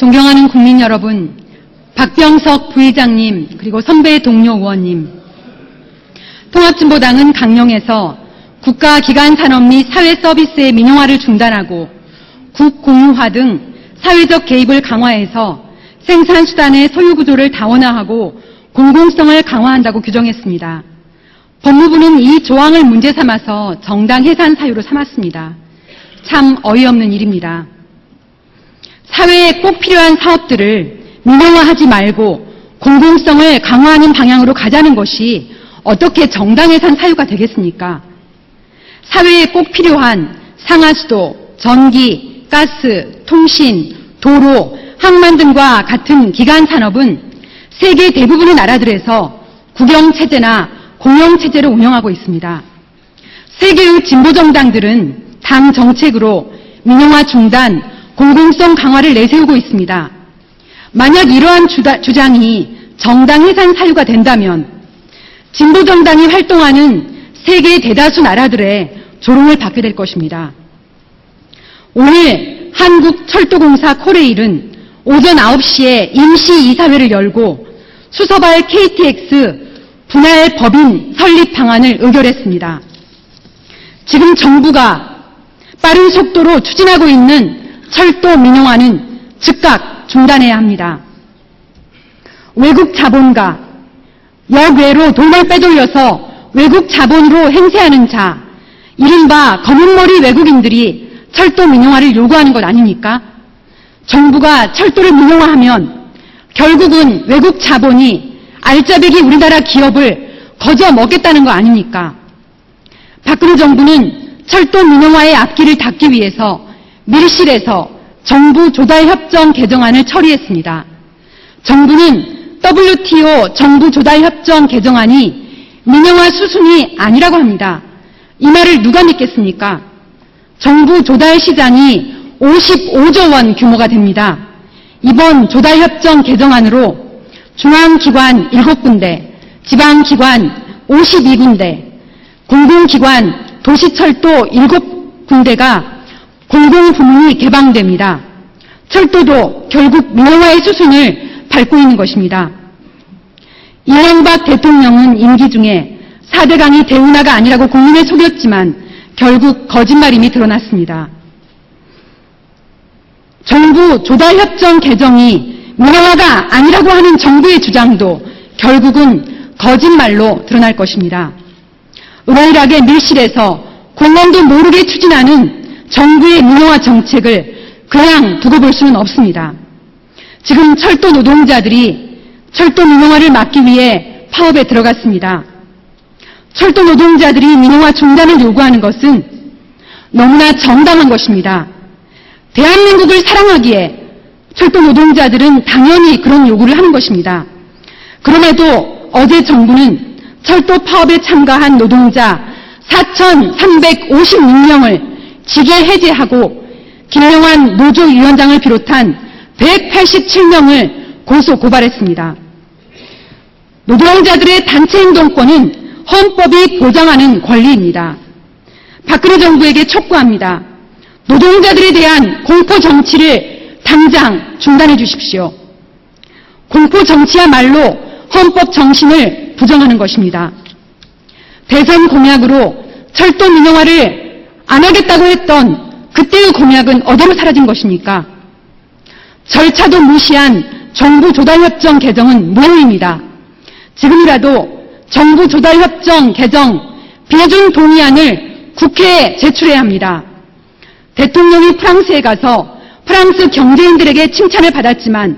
존경하는 국민 여러분, 박병석 부의장님, 그리고 선배 동료 의원님, 통합진보당은 강령에서 국가기관 산업 및 사회 서비스의 민영화를 중단하고 국공유화 등 사회적 개입을 강화해서 생산수단의 소유구조를 다원화하고 공공성을 강화한다고 규정했습니다. 법무부는 이 조항을 문제 삼아서 정당 해산 사유로 삼았습니다. 참 어이없는 일입니다. 사회에 꼭 필요한 사업들을 민영화하지 말고 공공성을 강화하는 방향으로 가자는 것이 어떻게 정당 해산 사유가 되겠습니까? 사회에 꼭 필요한 상하수도, 전기, 가스, 통신, 도로, 항만 등과 같은 기간 산업은 세계 대부분의 나라들에서 국영체제나 공영체제를 운영하고 있습니다. 세계의 진보정당들은 당 정책으로 민영화 중단, 공공성 강화를 내세우고 있습니다. 만약 이러한 주장이 정당 해산 사유가 된다면 진보정당이 활동하는 세계 대다수 나라들의 조롱을 받게 될 것입니다. 오늘 한국철도공사 코레일은 오전 9시에 임시 이사회를 열고 수서발 KTX 분할 법인 설립 방안을 의결했습니다. 지금 정부가 빠른 속도로 추진하고 있는 철도 민영화는 즉각 중단해야 합니다. 외국 자본가, 역외로 돈을 빼돌려서 외국 자본으로 행세하는 자, 이른바 검은머리 외국인들이 철도 민영화를 요구하는 것 아닙니까? 정부가 철도를 민영화하면 결국은 외국 자본이 알짜배기 우리나라 기업을 거저 먹겠다는 거 아닙니까? 박근혜 정부는 철도 민영화의 앞길을 닫기 위해서 밀실에서 정부 조달협정 개정안을 처리했습니다. 정부는 WTO 정부 조달협정 개정안이 민영화 수순이 아니라고 합니다. 이 말을 누가 믿겠습니까? 정부 조달 시장이 55조 원 규모가 됩니다. 이번 조달협정 개정안으로 중앙기관 7군데, 지방기관 52군데, 공공기관 도시철도 7군데가 공공부문이 개방됩니다. 철도도 결국 민영화의 수순을 밟고 있는 것입니다. 이명박 대통령은 임기 중에 4대강이 대운하가 아니라고 국민을 속였지만 결국 거짓말임이 드러났습니다. 정부 조달협정 개정이 민영화가 아니라고 하는 정부의 주장도 결국은 거짓말로 드러날 것입니다. 은밀하게 밀실에서 공무원도 모르게 추진하는 정부의 민영화 정책을 그냥 두고 볼 수는 없습니다. 지금 철도 노동자들이 철도 민영화를 막기 위해 파업에 들어갔습니다. 철도 노동자들이 민영화 중단을 요구하는 것은 너무나 정당한 것입니다. 대한민국을 사랑하기에 철도 노동자들은 당연히 그런 요구를 하는 것입니다. 그럼에도 어제 정부는 철도 파업에 참가한 노동자 4,356명을 직계 해제하고 김영환 노조위원장을 비롯한 187명을 고소 고발했습니다. 노동자들의 단체 행동권은 헌법이 보장하는 권리입니다. 박근혜 정부에게 촉구합니다. 노동자들에 대한 공포 정치를 당장 중단해 주십시오. 공포 정치야말로 헌법 정신을 부정하는 것입니다. 대선 공약으로 철도 민영화를 안 하겠다고 했던 그때의 공약은 어디로 사라진 것입니까? 절차도 무시한 정부 조달협정 개정은 무효입니다. 지금이라도 정부 조달협정 개정 비준 동의안을 국회에 제출해야 합니다. 대통령이 프랑스에 가서 프랑스 경제인들에게 칭찬을 받았지만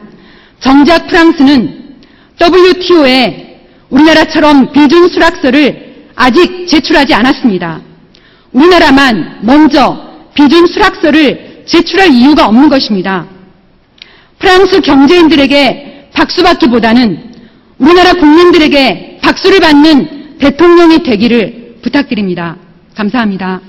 정작 프랑스는 WTO에 우리나라처럼 비준 수락서를 아직 제출하지 않았습니다. 우리나라만 먼저 비준 수락서를 제출할 이유가 없는 것입니다. 프랑스 경제인들에게 박수받기보다는 우리나라 국민들에게 박수를 받는 대통령이 되기를 부탁드립니다. 감사합니다.